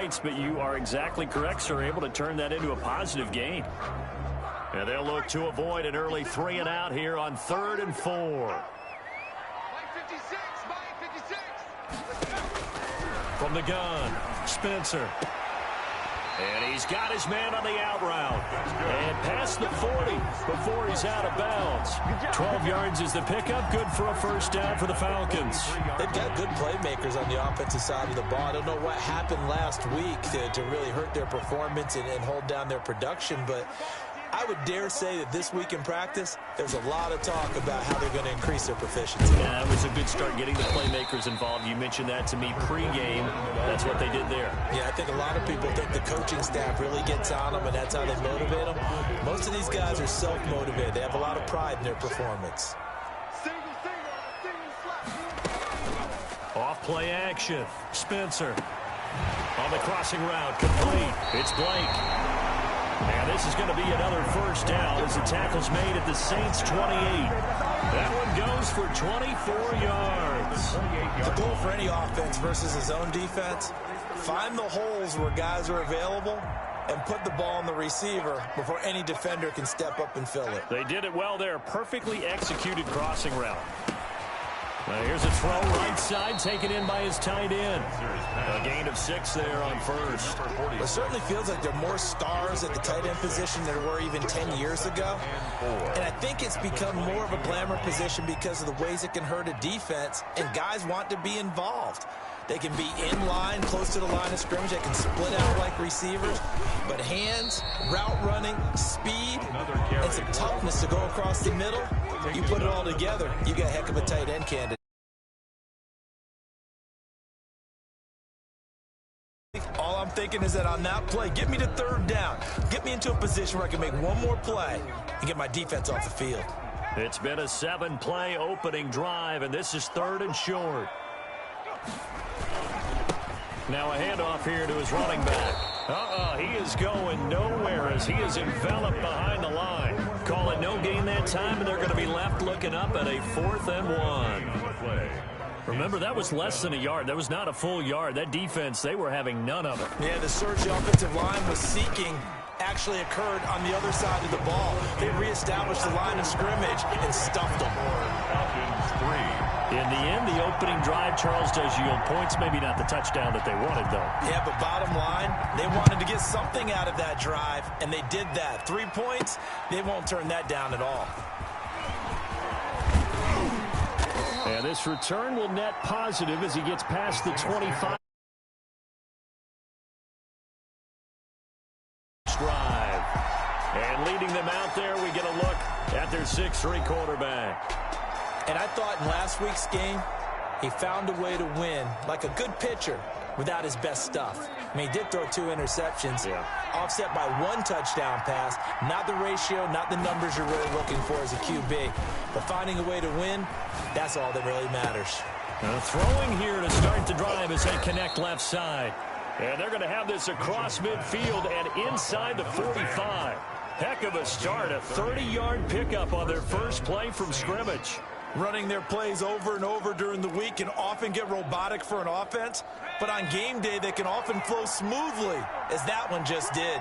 points, but you are exactly correct, sir. Able to turn that into a positive gain. And they'll look to avoid an early 3-and-out here on 3rd and 4. From the gun, Spencer. And he's got his man on the out route. And past the 40 before he's out of bounds. 12 yards is the pickup. Good for a first down for the Falcons. They've got good playmakers on the offensive side of the ball. I don't know what happened last week to really hurt their performance and hold down their production, but I would dare say that this week in practice, there's a lot of talk about how they're going to increase their proficiency. Yeah, that was a good start getting the playmakers involved. You mentioned that to me pregame. That's what they did there. Yeah, I think a lot of people think the coaching staff really gets on them, and that's how they motivate them. Most of these guys are self-motivated. They have a lot of pride in their performance. Off play action. Spencer. On the crossing route, complete. It's Blake. And this is going to be another first down as the tackle's made at the Saints' 28. That one goes for 24 yards. The goal for any offense versus his own defense, find the holes where guys are available and put the ball on the receiver before any defender can step up and fill it. They did it well there. Perfectly executed crossing route. Now here's a throw right side taken in by his tight end. A gain of 6 there on first. It certainly feels like there are more stars at the tight end position than there were even 10 years ago. And I think it's become more of a glamour position because of the ways it can hurt a defense, and guys want to be involved. They can be in line, close to the line of scrimmage. They can split out like receivers. But hands, route running, speed, and some toughness to go across the middle, you put it all together, you got a heck of a tight end candidate. All I'm thinking is that on that play, get me to 3rd down. Get me into a position where I can make one more play and get my defense off the field. It's been a 7-play opening drive, and this is 3rd and short. Now a handoff here to his running back. He is going nowhere as he is enveloped behind the line. Call it no gain that time, and they're going to be left looking up at a 4th and 1. Remember, that was less than a yard. That was not a full yard. That defense, they were having none of it. Yeah, the surge the offensive line was seeking actually occurred on the other side of the ball. They reestablished the line of scrimmage and stuffed them. In the end, the opening drive, Charles, does yield points. Maybe not the touchdown that they wanted, though. Yeah, but bottom line, they wanted to get something out of that drive, and they did that. 3 points, they won't turn that down at all. And this return will net positive as he gets past the 25. Drive. And leading them out there, we get a look at their 6'3" quarterback. And I thought in last week's game, he found a way to win like a good pitcher without his best stuff. I mean, he did throw 2 interceptions, offset by 1 touchdown pass. Not the ratio, not the numbers you're really looking for as a QB. But finding a way to win, that's all that really matters. Throwing here to start the drive as they connect left side. And they're going to have this across midfield and inside the 45. Heck of a start, a 30-yard pickup on their first play from scrimmage. Running their plays over and over during the week can often get robotic for an offense, but on game day they can often flow smoothly, as that one just did.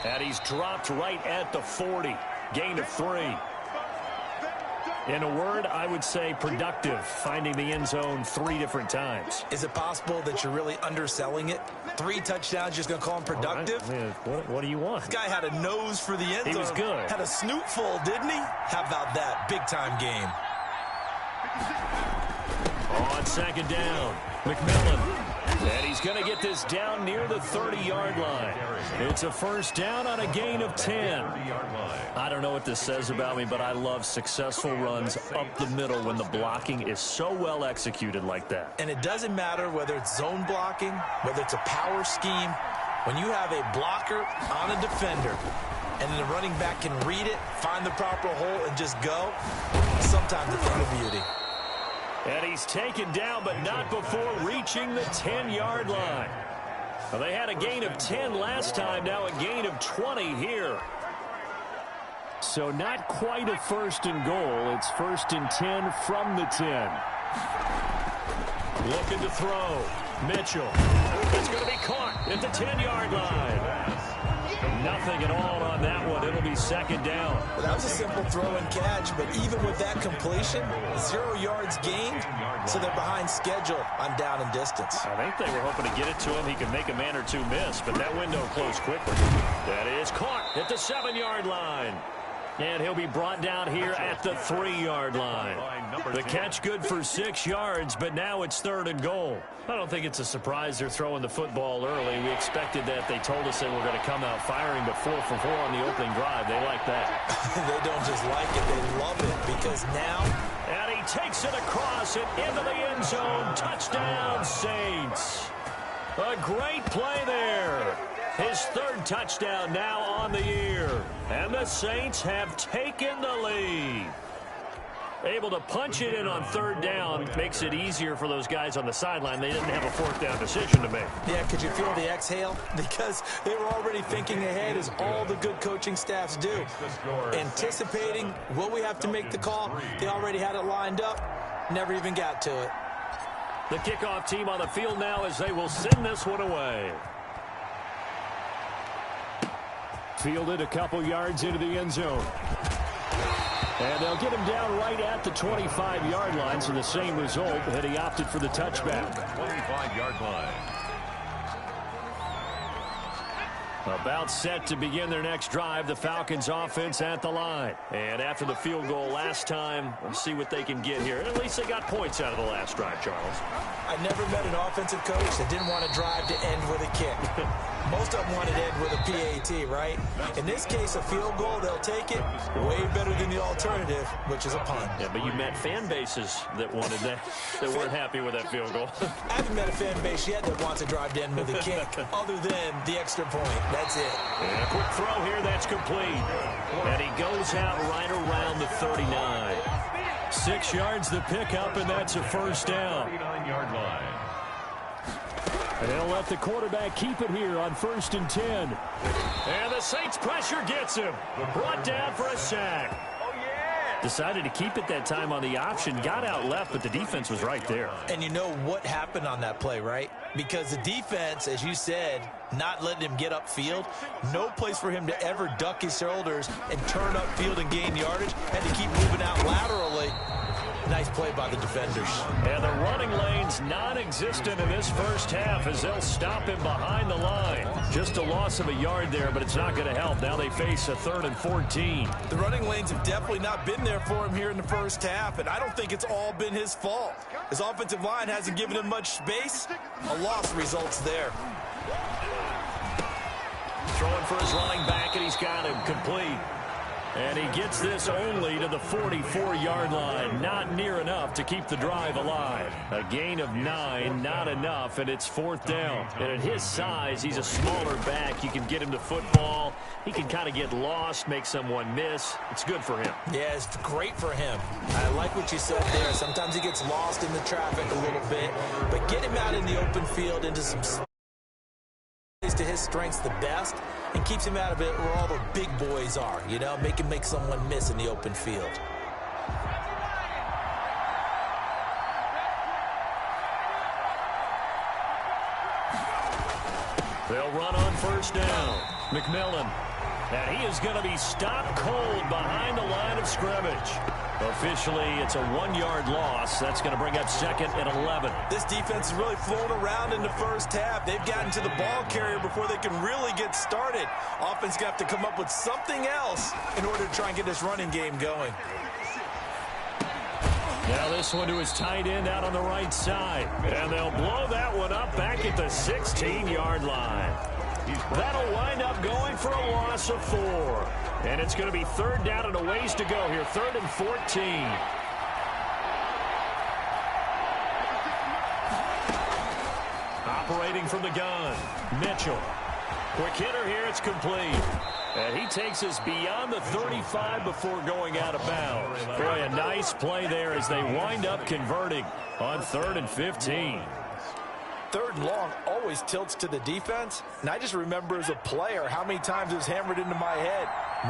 And he's dropped right at the 40. Gain of 3. In a word, I would say productive, finding the end zone 3 different times. Is it possible that you're really underselling it? 3 touchdowns, just going to call him productive? What do you want? This guy had a nose for the end zone. He was good. Had a snoot full, didn't he? How about that? Big-time game. On 2nd down, McMillan. And he's going to get this down near the 30-yard line. It's a first down on a gain of 10. I don't know what this says about me, but I love successful runs up the middle when the blocking is so well executed like that. And it doesn't matter whether it's zone blocking, whether it's a power scheme. When you have a blocker on a defender, and then the running back can read it, find the proper hole, and just go, sometimes a thing of beauty. And he's taken down, but not before reaching the 10-yard line. Well, they had a gain of 10 last time, now a gain of 20 here. So not quite a 1st and goal. It's 1st and 10 from the 10. Looking to throw. Mitchell. It's going to be caught at the 10-yard line. Nothing at all on that one. It'll be 2nd down. Well, that was a simple throw and catch, but even with that completion, 0 yards gained, so they're behind schedule on down and distance. I think they were hoping to get it to him. He could make a man or two miss, but that window closed quickly. That is caught at the 7-yard line. And he'll be brought down here at the 3-yard line. The catch good for 6 yards, but now it's 3rd and goal. I don't think it's a surprise they're throwing the football early. We expected that. They told us they were going to come out firing, but 4 for 4 on the opening drive. They like that. They don't just like it, they love it, because now... And he takes it across and into the end zone. Touchdown, Saints. A great play there. His 3rd touchdown now on the year. And the Saints have taken the lead. Able to punch it in on 3rd down makes it easier for those guys on the sideline. They didn't have a 4th down decision to make. Yeah, could you feel the exhale? Because they were already thinking ahead, as all the good coaching staffs do. Anticipating, will we have to make the call? They already had it lined up. Never even got to it. The kickoff team on the field now as they will send this one away. Fielded a couple yards into the end zone. And they'll get him down right at the 25-yard line, so the same result, and he opted for the touchback. 25-yard line. About set to begin their next drive, the Falcons offense at the line. And after the field goal last time, we'll see what they can get here. At least they got points out of the last drive, Charles. I never met an offensive coach that didn't want to drive to end with a kick. Most of them wanted to end with a PAT, right? In this case, a field goal, they'll take it. Way better than the alternative, which is a punt. Yeah, but you met fan bases that wanted that, that weren't happy with that field goal. I haven't met a fan base yet that wants to drive to end with a kick, other than the extra point. That's it. And a quick throw here, that's complete. And he goes out right around the 39. 6 yards the pickup, and that's a 1st down. 39-yard line. And they'll let the quarterback keep it here on 1st and 10. And the Saints pressure gets him. Brought down for a sack. Decided to keep it that time on the option. Got out left, but the defense was right there. And you know what happened on that play, right? Because the defense, as you said, not letting him get upfield. No place for him to ever duck his shoulders and turn upfield and gain yardage. Had to keep moving out laterally. Nice play by the defenders. And the running lane's non-existent in this 1st half as they'll stop him behind the line. Just a loss of a yard there, but it's not going to help. Now they face a 3rd and 14. The running lanes have definitely not been there for him here in the 1st half, and I don't think it's all been his fault. His offensive line hasn't given him much space. A loss results there. Throwing for his running back, and he's got him complete. And he gets this only to the 44-yard line. Not near enough to keep the drive alive. A gain of 9, not enough, and it's 4th down. And at his size, he's a smaller back. You can get him to football. He can kind of get lost, make someone miss. It's good for him. Yeah, it's great for him. I like what you said there. Sometimes he gets lost in the traffic a little bit. But get him out in the open field into some space to his strengths the best, and keeps him out of it where all the big boys are, you know, make him make someone miss in the open field. They'll run on 1st down. McMillan. And he is going to be stopped cold behind the line of scrimmage. Officially, it's a 1-yard loss. That's going to bring up 2nd and 11. This defense is really flown around in the 1st half. They've gotten to the ball carrier before they can really get started. Offense got to come up with something else in order to try and get this running game going. Now this one to his tight end out on the right side. And they'll blow that one up back at the 16-yard line. That'll wind up going for a loss of 4. And it's going to be 3rd down and a ways to go here. 3rd and 14. Operating from the gun, Mitchell. Quick hitter here, it's complete. And he takes us beyond the 35 before going out of bounds. Boy, a nice play there as they wind up converting on 3rd and 15. 3rd and long always tilts to the defense, and I just remember as a player how many times it was hammered into my head.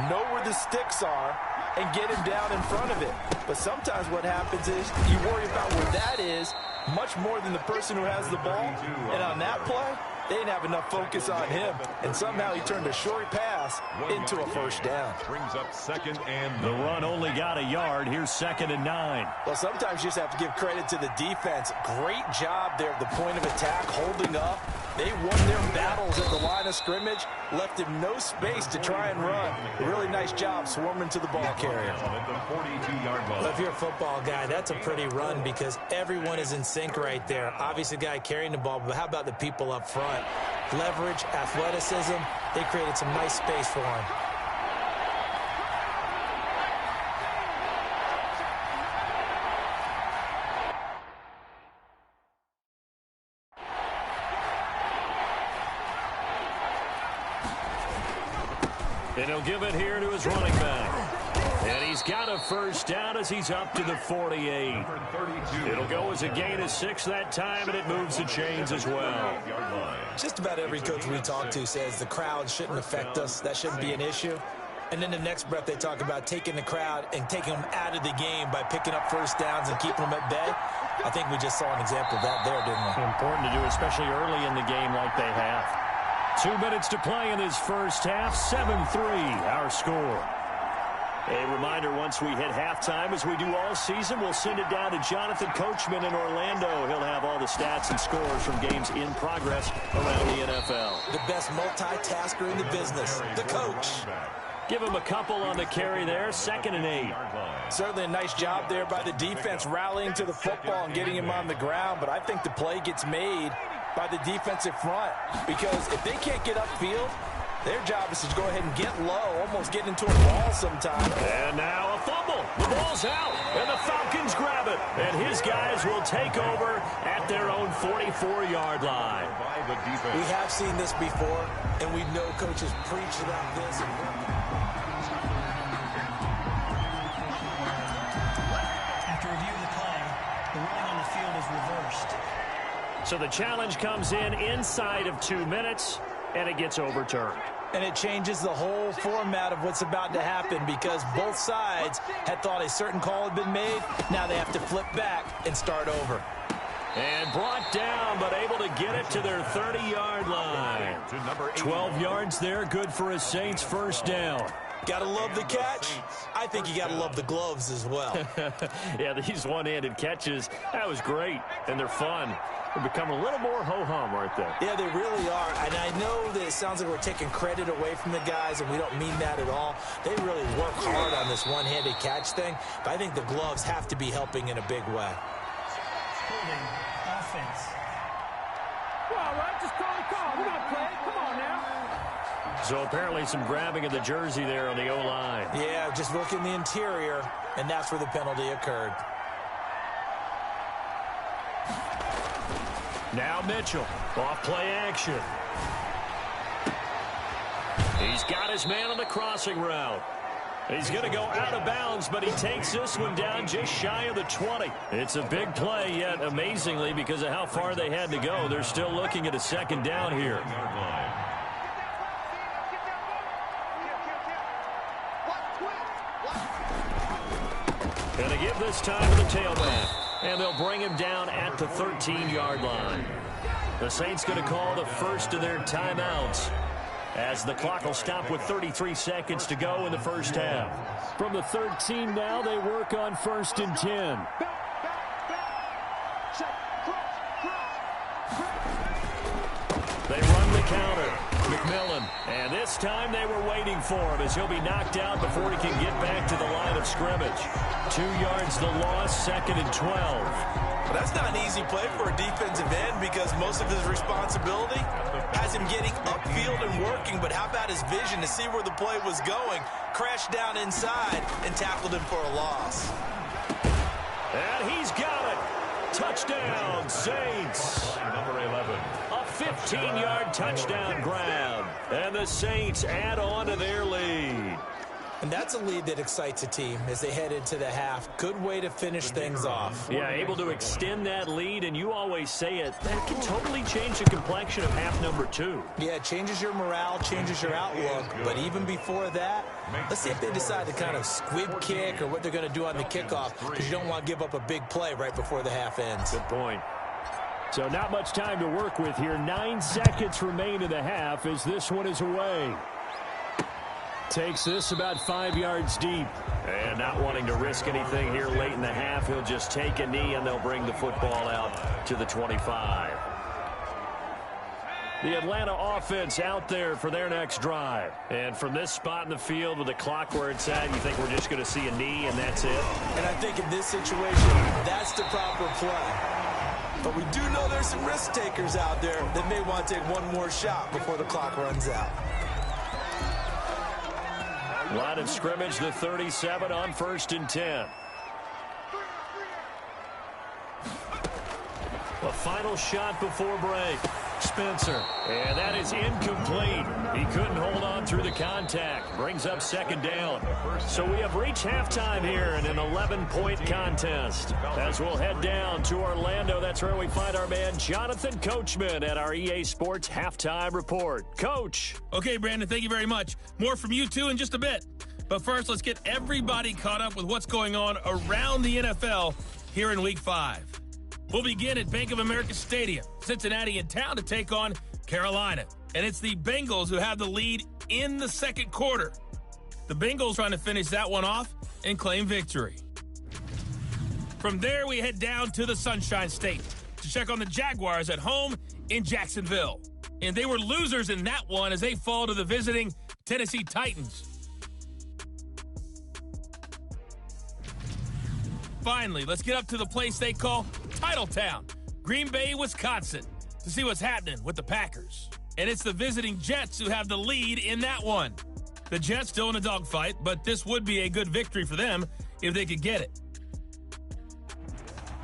know where the sticks are, and get him down in front of it. But sometimes what happens is you worry about where that is much more than the person who has the ball. And on that play, they didn't have enough focus on him, and somehow he turned a short pass into a first down. Brings up second and the run only got a yard. Here's 2nd and 9. Well, sometimes you just have to give credit to the defense. Great job there at the point of attack, holding up. They won their battles at the line of scrimmage, left him no space to try and run. A really nice job swarming to the ball carrier. at the 42-yard line. Well, if you're a football guy, that's a pretty run because everyone is in sync right there. Obviously, the guy carrying the ball, but how about the people up front? Leverage, athleticism, they created some nice space for him. And he'll give it here to his running back. And he's got a first down as he's up to the 48. It'll go as a gain of 6 that time, and it moves the chains as well. Just about every coach we talk to says the crowd shouldn't affect us. That shouldn't be an issue. And then the next breath they talk about taking the crowd and taking them out of the game by picking up first downs and keeping them at bay. I think we just saw an example of that there, didn't we? Important to do, especially early in the game like they have. 2 minutes to play in this first half. 7-3 our score. A reminder, once we hit halftime, as we do all season, we'll send it down to Jonathan Coachman in Orlando. He'll have all the stats and scores from games in progress around the NFL. The best multitasker in the business, the coach. Give him a couple on the carry there. 2nd and 8. Certainly a nice job there by the defense rallying to the football and getting him on the ground, but I think the play gets made by the defensive front because if they can't get upfield, their job is to go ahead and get low, almost get into a ball sometime. And now a fumble. The ball's out, and the Falcons grab it. And his guys will take over at their own 44-yard line. We have seen this before, and we know coaches preach about this. After review of the play, the ruling on the field is reversed. So the challenge comes in inside of 2 minutes, and it gets overturned. And it changes the whole format of what's about to happen because both sides had thought a certain call had been made. Now they have to flip back and start over. And brought down, but able to get it to their 30-yard line. 12 yards there, good for a Saints first down. Gotta love the catch. I think you gotta love the gloves as well. Yeah, these one-handed catches, that was great, and they're fun. They're becoming a little more ho-hum, aren't they? Yeah, they really are. And I know that it sounds like we're taking credit away from the guys, and we don't mean that at all. They really work hard on this one-handed catch thing, but I think the gloves have to be helping in a big way. Holding offense. Well, all right, just call the call. We're going to play. Come on now. So apparently some grabbing of the jersey there on the O-line. Yeah, just look in the interior, and that's where the penalty occurred. Now Mitchell, off play action. He's got his man on the crossing route. He's going to go out of bounds, but he takes this one down just shy of the 20. It's a big play, yet amazingly, because of how far they had to go, they're still looking at a 2nd down here. Going to give this time to the tailback. And they'll bring him down at the 13-yard line. The Saints going to call the first of their timeouts as the clock will stop with 33 seconds to go in the first half. From the 13 now, they work on 1st and 10. They run the counter. McMillan. And this time they were waiting for him as he'll be knocked out before he can get back to the line of scrimmage. 2 yards the loss, 2nd and 12. Well, that's not an easy play for a defensive end because most of his responsibility has him getting upfield and working, but how about his vision to see where the play was going, crashed down inside, and tackled him for a loss. And he's got it. Touchdown, Saints. Number 11. A 15-yard touchdown grab. And the Saints add on to their lead. And that's a lead that excites a team as they head into the half. Good way to finish things off. Yeah, able to extend that lead, and you always say it, that can totally change the complexion of half number 2. Yeah, it changes your morale, changes your outlook. But even before that, let's see if they decide to kind of squib kick or what they're going to do on the kickoff, because you don't want to give up a big play right before the half ends. Good point. So not much time to work with here. 9 seconds remain in the half as this one is away. Takes this about 5 yards deep. And not wanting to risk anything here late in the half, he'll just take a knee and they'll bring the football out to the 25. The Atlanta offense out there for their next drive. And from this spot in the field with the clock where it's at, you think we're just going to see a knee and that's it? And I think in this situation, that's the proper play. But we do know there's some risk takers out there that may want to take one more shot before the clock runs out. Line of scrimmage, the 37 on 1st and 10. A final shot before break. Spencer. And that is incomplete. He couldn't hold on through the contact. Brings up 2nd down. So we have reached halftime here in an 11-point contest. As we'll head down to Orlando, that's where we find our man Jonathan Coachman at our EA Sports Halftime Report. Coach. Okay, Brandon, thank you very much. More from you two in just a bit. But first, let's get everybody caught up with what's going on around the NFL here in Week 5. We'll begin at Bank of America Stadium, Cincinnati in town to take on Carolina. And it's the Bengals who have the lead in the second quarter. The Bengals trying to finish that one off and claim victory. From there, we head down to the Sunshine State to check on the Jaguars at home in Jacksonville. And they were losers in that one as they fall to the visiting Tennessee Titans. Finally, let's get up to the place they call Titletown, Green Bay, Wisconsin, to see what's happening with the Packers. And it's the visiting Jets who have the lead in that one. The Jets still in a dogfight, but this would be a good victory for them if they could get it.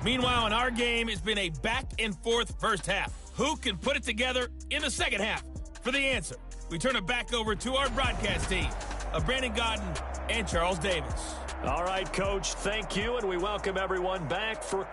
Meanwhile, in our game, it's been a back-and-forth first half. Who can put it together in the second half? For the answer, we turn it back over to our broadcast team of Brandon Godden and Charles Davis. All right, Coach, thank you, and we welcome everyone back for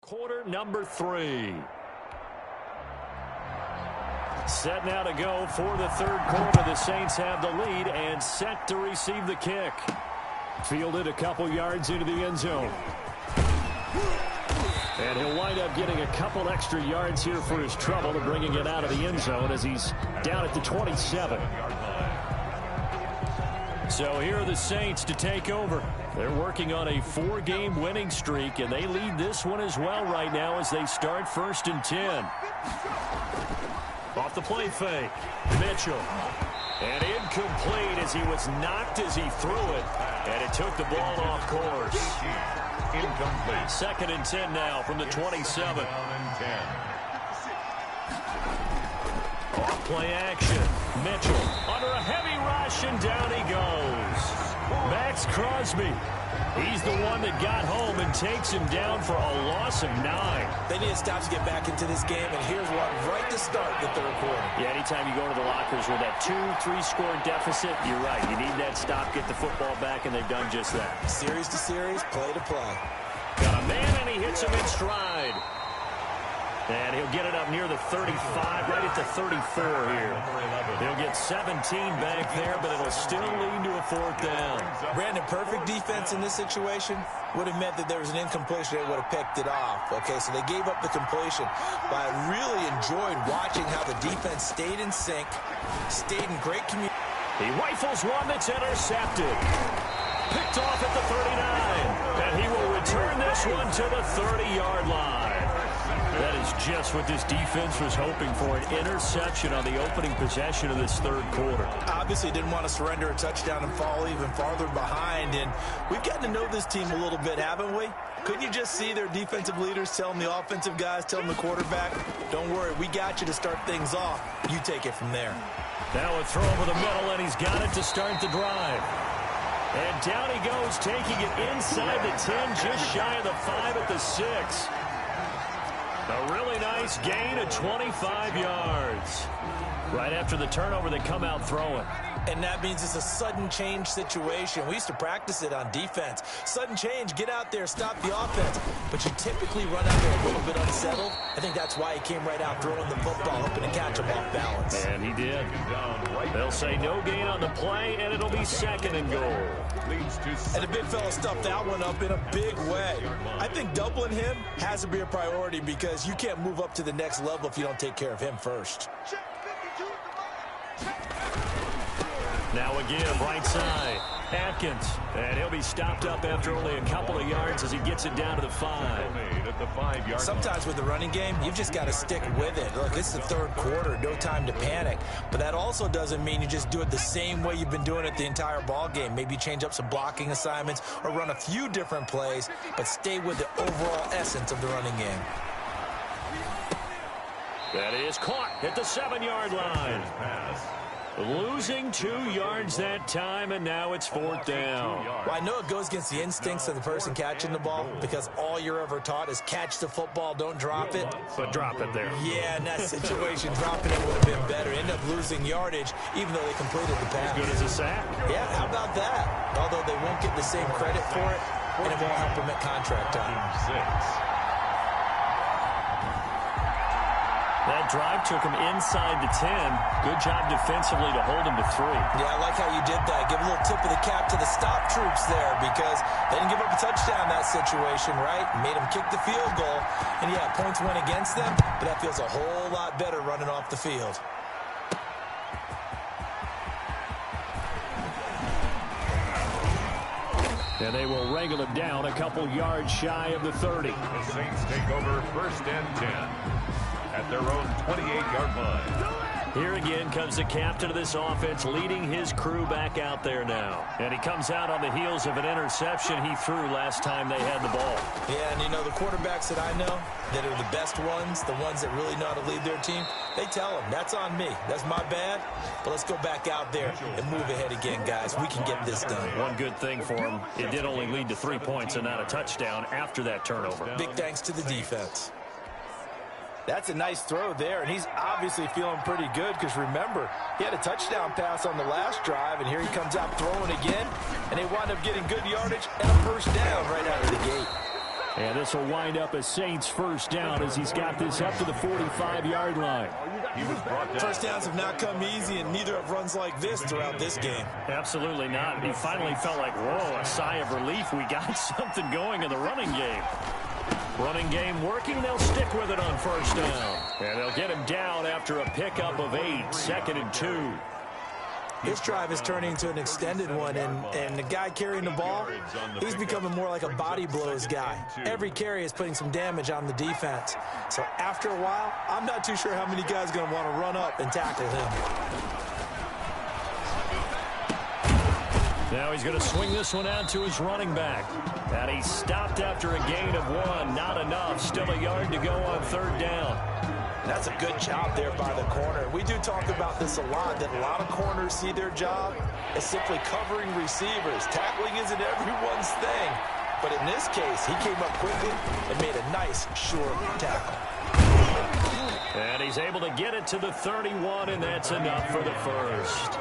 Quarter number 3. Set now to go for the third quarter. The Saints have the lead and set to receive the kick. Fielded a couple yards into the end zone. And he'll wind up getting a couple extra yards here for his trouble to bringing it out of the end zone as he's down at the 27. So here are the Saints to take over. They're working on a 4-game winning streak, and they lead this one as well right now as they start 1st and 10. Off the play fake, Mitchell. And incomplete as he was knocked as he threw it. And it took the ball off course. Incomplete. 2nd and 10 now from the 27. Off play action. Mitchell under a heavy rush, and down he goes. Max Crosby. He's the one that got home and takes him down for a loss of 9. They need to stop to get back into this game, and here's one right to start the third quarter. Yeah, anytime you go to the lockers with that 2-3 score deficit, you're right. You need that stop, get the football back, and they've done just that. Series to series, play to play. Got a man, and he hits him in stride. And he'll get it up near the 35, right at the 34 here. He'll get 17 back there, but it'll still lead to a 4th down. Brandon, perfect defense in this situation would have meant that there was an incompletion. They would have picked it off. Okay, so they gave up the completion. But I really enjoyed watching how the defense stayed in sync, stayed in great communication. He rifles one that's intercepted. Picked off at the 39. And he will return this one to the 30-yard line. That is just what this defense was hoping for, an interception on the opening possession of this third quarter. Obviously didn't want to surrender a touchdown and fall even farther behind, and we've gotten to know this team a little bit, haven't we? Couldn't you just see their defensive leaders telling the offensive guys, telling the quarterback, don't worry, we got you to start things off. You take it from there. Now a throw over the middle, and he's got it to start the drive. And down he goes, taking it inside the 10, just shy of the 5 at the 6. A really nice gain of 25 yards. Right after the turnover, they come out throwing. And that means it's a sudden change situation. We used to practice it on defense. Sudden change, get out there, stop the offense. But you typically run out there a little bit unsettled. I think that's why he came right out throwing the football, hoping to catch him off balance. And he did. They'll say no gain on the play, and it'll be 2nd and goal. And the big fella stuffed that one up in a big way. I think doubling him has to be a priority because you can't move up to the next level if you don't take care of him first. Now again, right side, Atkins. And he'll be stopped up after only a couple of yards as he gets it down to the 5. Sometimes with the running game, you've just got to stick with it. Look, it's the third quarter, no time to panic. But that also doesn't mean you just do it the same way you've been doing it the entire ball game. Maybe change up some blocking assignments or run a few different plays, but stay with the overall essence of the running game. That is caught at the 7-yard line. Losing 2 yards that time, and now it's 4th down. Well, I know it goes against the instincts of the person catching the ball because all you're ever taught is catch the football, don't drop it. But drop it there. Yeah, in that situation, dropping it would have been better. End up losing yardage, even though they completed the pass. As good as a sack. Yeah, how about that? Although they won't get the same credit for it, and it won't help them at contract time. That drive took him inside the 10. Good job defensively to hold him to 3. Yeah, I like how you did that. Give a little tip of the cap to the stop troops there because they didn't give up a touchdown in that situation, right? Made them kick the field goal. And, yeah, points went against them, but that feels a whole lot better running off the field. And they will wrangle him down a couple yards shy of the 30. The Saints take over 1st and 10. At their own 28-yard line. Here again comes the captain of this offense leading his crew back out there now. And he comes out on the heels of an interception he threw last time they had the ball. Yeah, and you know, the quarterbacks that I know that are the best ones, the ones that really know how to lead their team, they tell them, that's on me. That's my bad. But let's go back out there and move ahead again, guys. We can get this done. One good thing for him, it did only lead to 3 points and not a touchdown after that turnover. Big thanks to the defense. That's a nice throw there, and he's obviously feeling pretty good because, remember, he had a touchdown pass on the last drive, and here he comes out throwing again, and they wind up getting good yardage and a first down right out of the gate. And this will wind up a Saints first down as he's got this up to the 45-yard line. He was brought down. First downs have not come easy, and neither have runs like this throughout this game. Absolutely not. He finally felt like, whoa, a sigh of relief. We got something going in the running game. Running game working. They'll stick with it on first down. And they'll get him down after a pickup of 8, 2nd and 2. This drive is turning into an extended one, and the guy carrying the ball, he's becoming more like a body blows guy. Every carry is putting some damage on the defense. So after a while, I'm not too sure how many guys are going to want to run up and tackle him. Now he's going to swing this one out to his running back. And he stopped after a gain of 1. Not enough. Still a yard to go on third down. That's a good job there by the corner. We do talk about this a lot, that a lot of corners see their job as simply covering receivers. Tackling isn't everyone's thing. But in this case, he came up quickly and made a nice, short tackle. And he's able to get it to the 31, and that's enough for the first.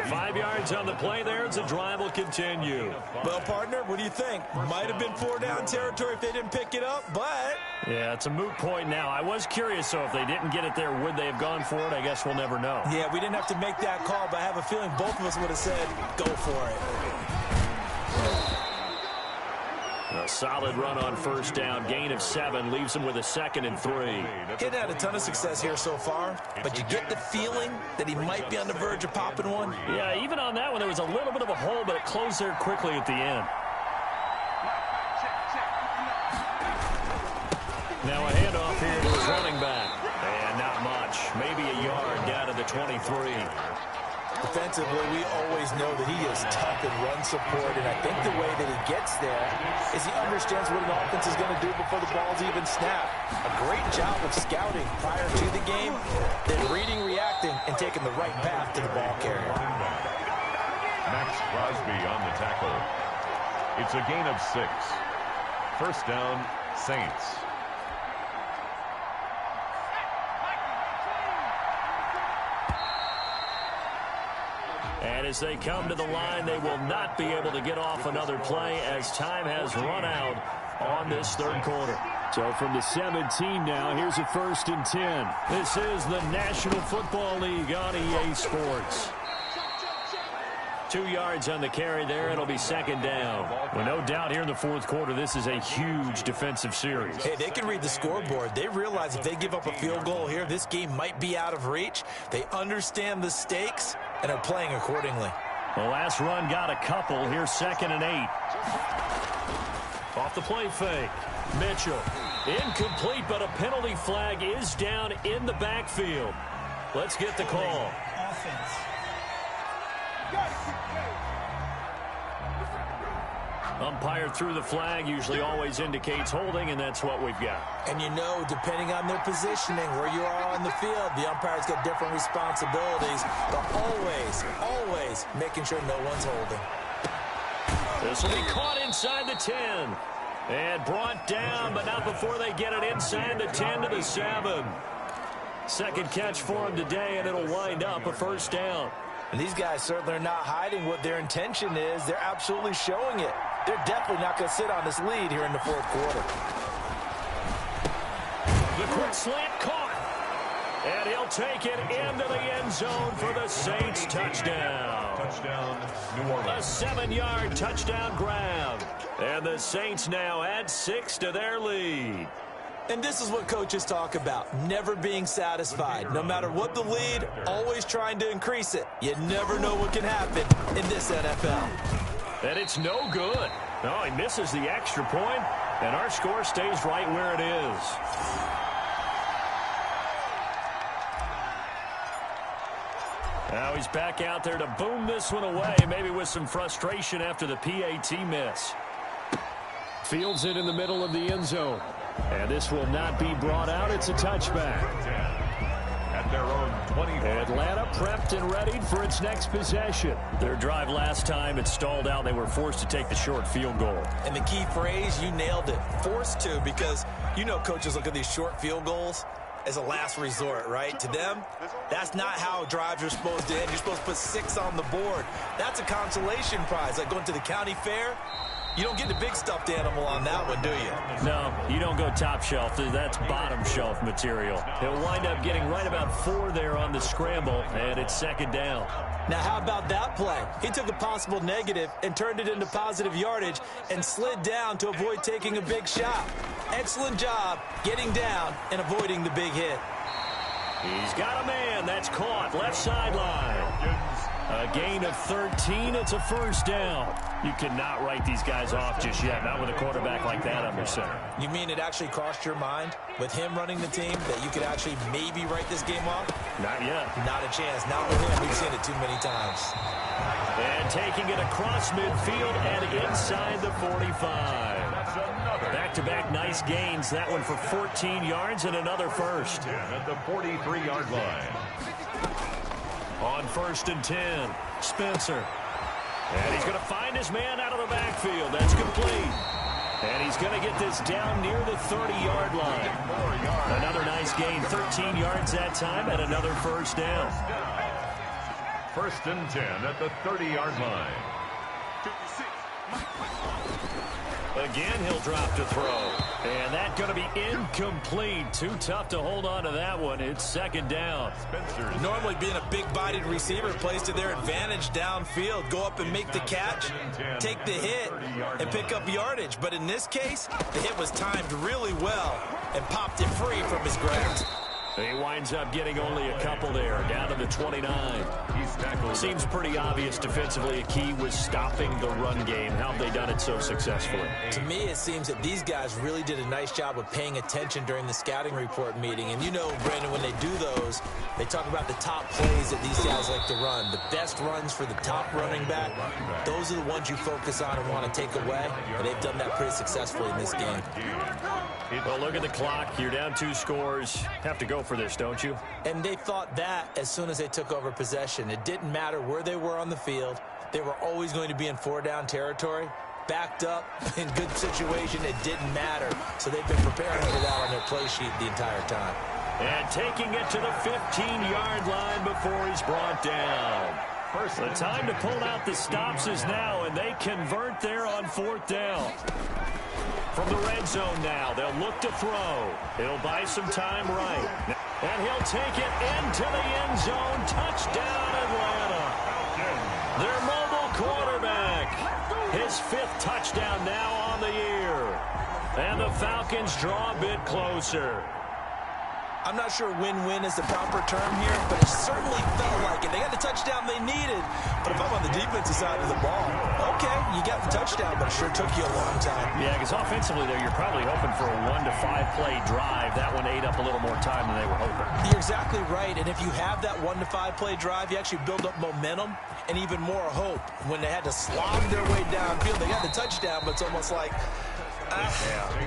5 yards on the play there as the drive will continue. Well, partner, what do you think? Might have been 4-down territory if they didn't pick it up, but... Yeah, it's a moot point now. I was curious, so if they didn't get it there, would they have gone for it? I guess we'll never know. Yeah, we didn't have to make that call, but I have a feeling both of us would have said, go for it. A solid run on first down. Gain of 7 leaves him with a 2nd and 3. He'd had a ton of success here so far, but you get the feeling that he might be on the verge of popping one. Yeah, even on that one, there was a little bit of a hole, but it closed there quickly at the end. Now a handoff here to his running back. And not much. Maybe a yard down to the 23. Defensively, we always know that he is tough in run support, and I think the way that he gets there is he understands what an offense is going to do before the ball's even snapped. A great job of scouting prior to the game, then reading, reacting, and taking the right path to the ball carrier. Max Crosby on the tackle. It's a gain of 6. First down, Saints. And as they come to the line, they will not be able to get off another play as time has run out on this third quarter. So from the 17 now, here's a 1st and 10. This is the National Football League on EA Sports. 2 yards on the carry there. It'll be 2nd down. Well, no doubt here in the fourth quarter, this is a huge defensive series. Hey, they can read the scoreboard. They realize if they give up a field goal here, this game might be out of reach. They understand the stakes and are playing accordingly. The last run got a couple. Here's 2nd and 8. Off the play fake. Mitchell. Incomplete, but a penalty flag is down in the backfield. Let's get the call. Offense. Umpire threw the flag, usually always indicates holding, and that's what we've got. And you know, depending on their positioning, where you are on the field, the umpire's got different responsibilities, but always making sure no one's holding. This will be caught inside the 10. And brought down, but not before they get it inside the 10 to the 7. Second catch for him today, and it'll wind up a first down. And these guys certainly are not hiding what their intention is. They're absolutely showing it. They're definitely not going to sit on this lead here in the fourth quarter. The quick slant caught. And he'll take it into the end zone for the Saints touchdown. Touchdown, New Orleans. A 7-yard touchdown grab. And the Saints now add 6 to their lead. And this is what coaches talk about, never being satisfied. No matter what the lead, always trying to increase it. You never know what can happen in this NFL. And it's no good. No, he misses the extra point, and our score stays right where it is. Now he's back out there to boom this one away, maybe with some frustration after the PAT miss. Fields it in the middle of the end zone. And this will not be brought out. It's a touchback. At their own 20. Atlanta prepped and readied for its next possession. Their drive last time, it stalled out. They were forced to take the short field goal. And the key phrase, you nailed it, forced to, because you know coaches look at these short field goals as a last resort, right? To them, that's not how drives are supposed to end. You're supposed to put 6 on the board. That's a consolation prize, like going to the county fair. You don't get the big stuffed animal on that one, do you? No, you don't go top shelf. That's bottom shelf material. He'll wind up getting right about 4 there on the scramble, and it's second down. Now, how about that play? He took a possible negative and turned it into positive yardage and slid down to avoid taking a big shot. Excellent job getting down and avoiding the big hit. He's got a man. That's caught. Left sideline. A gain of 13. It's a first down. You cannot write these guys off just yet, not with a quarterback like that under center. You mean it actually crossed your mind with him running the team that you could actually maybe write this game off? Not yet. Not a chance. Not with him. We've seen it too many times. And taking it across midfield and inside the 45. Back-to-back nice gains. That one for 14 yards and another first. At the 43-yard line. On 1st and 10, Spencer. And he's going to find his man out of the backfield. That's complete. And he's going to get this down near the 30-yard line. Another nice gain, 13 yards that time, and another first down. 1st and 10 at the 30-yard line. Again, he'll drop to throw. And that's going to be incomplete. Too tough to hold on to that one. It's second down. Normally being a big-bodied receiver plays to their advantage downfield. Go up and make the catch, take the hit, and pick up yardage. But in this case, the hit was timed really well and popped it free from his grasp. He winds up getting only a couple there, down to the 29. Seems pretty obvious defensively. A key was stopping the run game. How have they done it so successfully? To me, it seems that these guys really did a nice job of paying attention during the scouting report meeting. And you know, Brandon, when they do those, they talk about the top plays that these guys like to run. The best runs for the top running back, those are the ones you focus on and want to take away. And they've done that pretty successfully in this game. Well, look at the clock. You're down 2 scores. Have to go for this, don't you? And they thought that as soon as they took over possession. It didn't matter where they were on the field. They were always going to be in 4-down territory. Backed up, in good situation, it didn't matter. So they've been preparing for that on their play sheet the entire time. And taking it to the 15-yard line before he's brought down. The time to pull out the stops is now, and they convert there on 4th down. From the red zone now, they'll look to throw. It'll buy some time right. And he'll take it into the end zone. Touchdown, Atlanta. Their mobile quarterback. His 5th touchdown now on the year. And the Falcons draw a bit closer. I'm not sure win-win is the proper term here, but it certainly felt like it. They got the touchdown they needed, but if I'm on the defensive side of the ball, okay, you got the touchdown, but it sure took you a long time. Yeah, because offensively, though, you're probably hoping for a 1 to 5 play drive. That one ate up a little more time than they were hoping. You're exactly right, and if you have that 1 to 5 play drive, you actually build up momentum and even more hope. When they had to slog their way downfield, they got the touchdown, but it's almost like,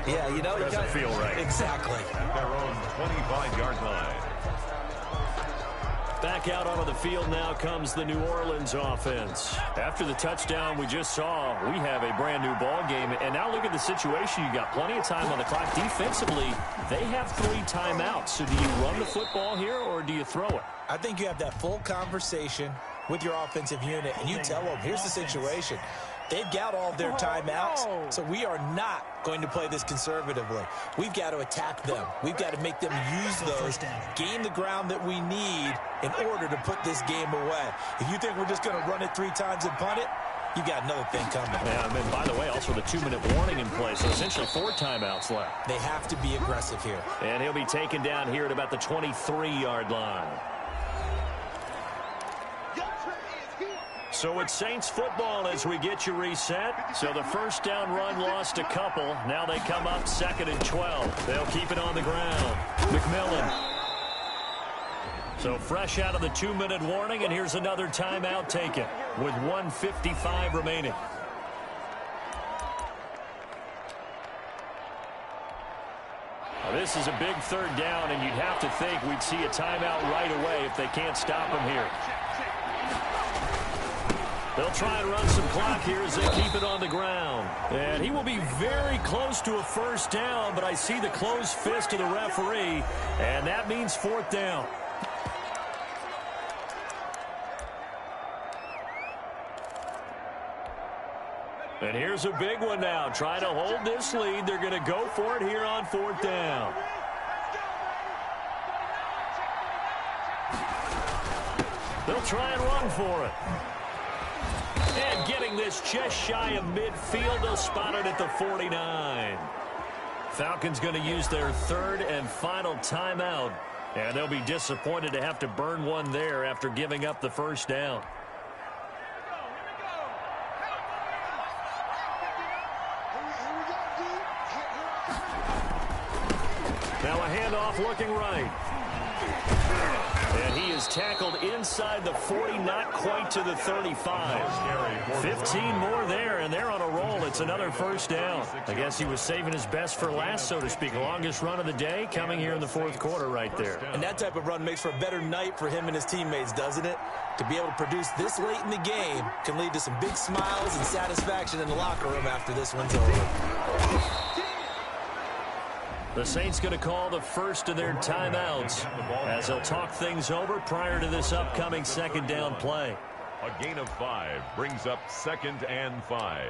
yeah, you know, doesn't feel right. Exactly. Their own 25-yard line. Back out onto the field now comes the New Orleans offense. After the touchdown we just saw, we have a brand new ball game. And now look at the situation. You got plenty of time on the clock. Defensively, they have 3 timeouts. So do you run the football here or do you throw it? I think you have that full conversation with your offensive unit, and you tell them, here's the situation. They've got all of their timeouts, so we are not going to play this conservatively. We've got to attack them. We've got to make them use those, gain the ground that we need in order to put this game away. If you think we're just going to run it 3 times and punt it, you got another thing coming. Yeah, and then, by the way, also the 2-minute warning in place, so essentially 4 timeouts left. They have to be aggressive here. And he'll be taken down here at about the 23-yard line. So it's Saints football as we get you reset. So the first down run lost a couple. Now they come up 2nd and 12. They'll keep it on the ground. McMillan. So fresh out of the 2-minute warning, and here's another timeout taken with 1:55 remaining. Now this is a big 3rd down, and you'd have to think we'd see a timeout right away if they can't stop him here. They'll try and run some clock here as they keep it on the ground. And he will be very close to a first down, but I see the closed fist of the referee, and that means 4th down. And here's a big one now. Trying to hold this lead. They're going to go for it here on 4th down. They'll try and run for it. And getting this just shy of midfield. They'll spot it at the 49. Falcons going to use their 3rd and final timeout. And they'll be disappointed to have to burn one there after giving up the 1st down. Now a handoff looking right. And he is tackled inside the 40, not quite to the 35. 15 more there, and they're on a roll. It's another 1st down. I guess he was saving his best for last, so to speak. Longest run of the day coming here in the 4th quarter right there. And that type of run makes for a better night for him and his teammates, doesn't it? To be able to produce this late in the game can lead to some big smiles and satisfaction in the locker room after this one's over. The Saints going to call the first of their timeouts as they'll talk things over prior to this upcoming 2nd down play. A gain of 5 brings up 2nd and 5.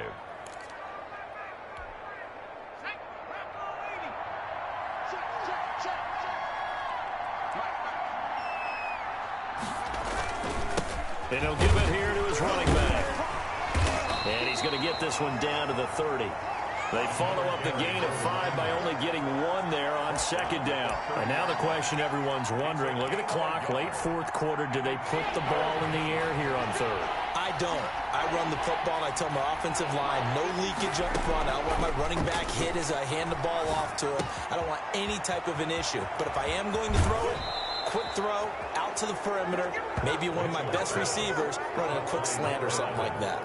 And he'll give it here to his running back. And he's going to get this one down to the 30. They follow up the gain of 5 by only getting 1 there on 2nd down. And now the question everyone's wondering, look at the clock, late 4th quarter, do they put the ball in the air here on 3rd? I don't. I run the football, and I tell my offensive line, no leakage up front. I don't want my running back hit as I hand the ball off to him. I don't want any type of an issue. But if I am going to throw it, quick throw, out to the perimeter, maybe one of my best receivers running a quick slant or something like that.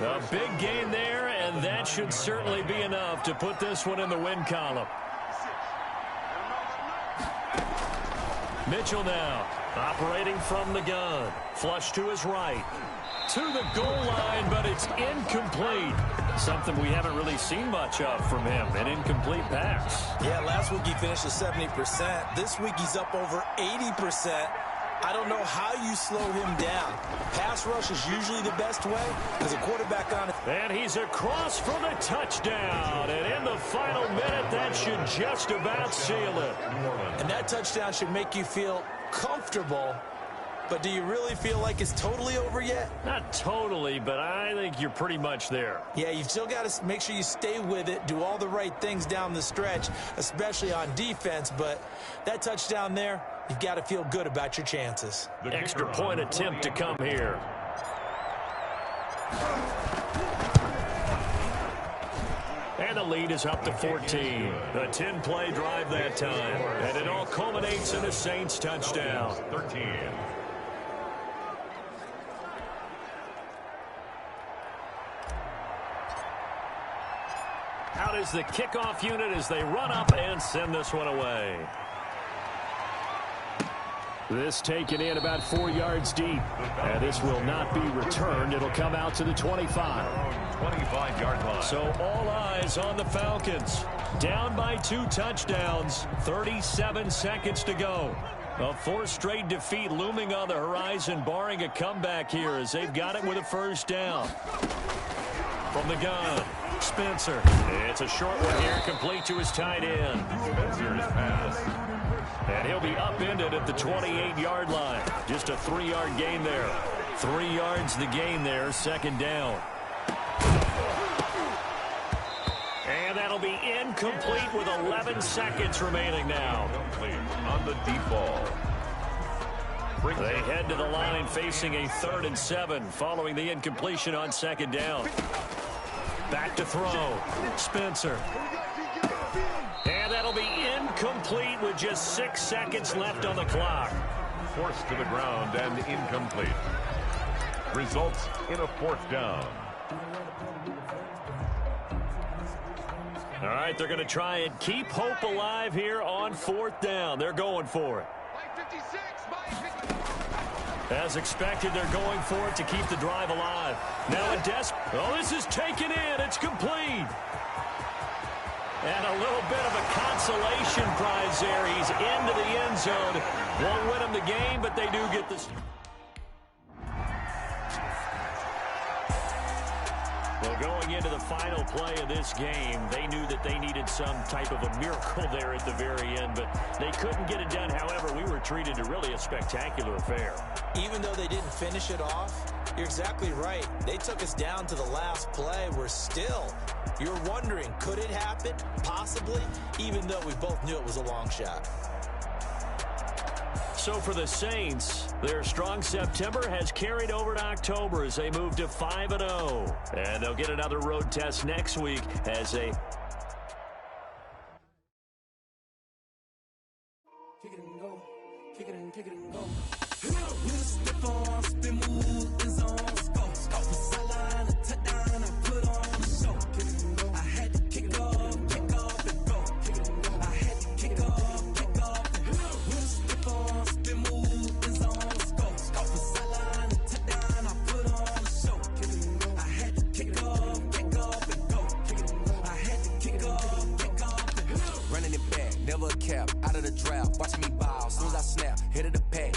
A big gain there, and that should certainly be enough to put this one in the win column. Mitchell now operating from the gun. Flush to his right. To the goal line, but it's incomplete. Something we haven't really seen much of from him, an incomplete pass. Yeah, last week he finished at 70%. This week he's up over 80%. I don't know how you slow him down. Pass rush is usually the best way because a quarterback on it. And he's across for the touchdown. And in the final minute, that should just about seal it. And that touchdown should make you feel comfortable. But do you really feel like it's totally over yet? Not totally, but I think you're pretty much there. Yeah, you've still got to make sure you stay with it, do all the right things down the stretch, especially on defense. But that touchdown there, you've got to feel good about your chances. Extra point attempt to come here. And the lead is up to 14. A 10-play drive that time. And it all culminates in a Saints touchdown. 13. Out is the kickoff unit as they run up and send this one away. This taken in about 4 yards deep. And this will not be returned. It'll come out to the 25. 25-yard line. So all eyes on the Falcons. Down by 2 touchdowns. 37 seconds to go. A 4th straight defeat looming on the horizon, barring a comeback here as they've got it with a 1st down. From the gun, Spencer. It's a short one here, complete to his tight end. Spencer's pass. And he'll be upended at the 28-yard line. Just a 3-yard gain there. 3 yards the gain there, 2nd down. And that'll be incomplete with 11 seconds remaining now. On the deep ball. They head to the line facing a 3rd and 7 following the incompletion on 2nd down. Back to throw. Spencer. And that'll be incomplete with just 6 seconds left on the clock. Forced to the ground and incomplete. Results in a 4th down. All right, they're going to try and keep hope alive here on 4th down. They're going for it. As expected, they're going for it to keep the drive alive. Now a oh, this is taken in. It's complete. And a little bit of a consolation prize there. He's into the end zone. Won't win them the game, but they do get this. Well, Going into the final play of this game, they knew that they needed some type of a miracle there at the very end, but they couldn't get it done. However, we were treated to really a spectacular affair. Even though they didn't finish it off, you're exactly right. They took us down to the last play. We're still, you're wondering, could it happen? Possibly, even though we both knew it was a long shot. So for the Saints, their strong September has carried over to October as they move to 5-0. And they'll get another road test next week as they... Kick it and go. Kick it and go. With a step on, spin move, is on, scope. Scope the sideline, a touchdown, I put on the show. Kick it and go. I had to kick off and go. Kick it and go. I had to kick off and go. With a step on, spin move, is on, scope. Scope the sideline, a touchdown, I put on the show. Kick it and go. I had to kick off and go. Kick it and go. I had to kick off and go. Running it back, never a cap, out of the draft, watching me ball, soon as I snap, hit of the pack,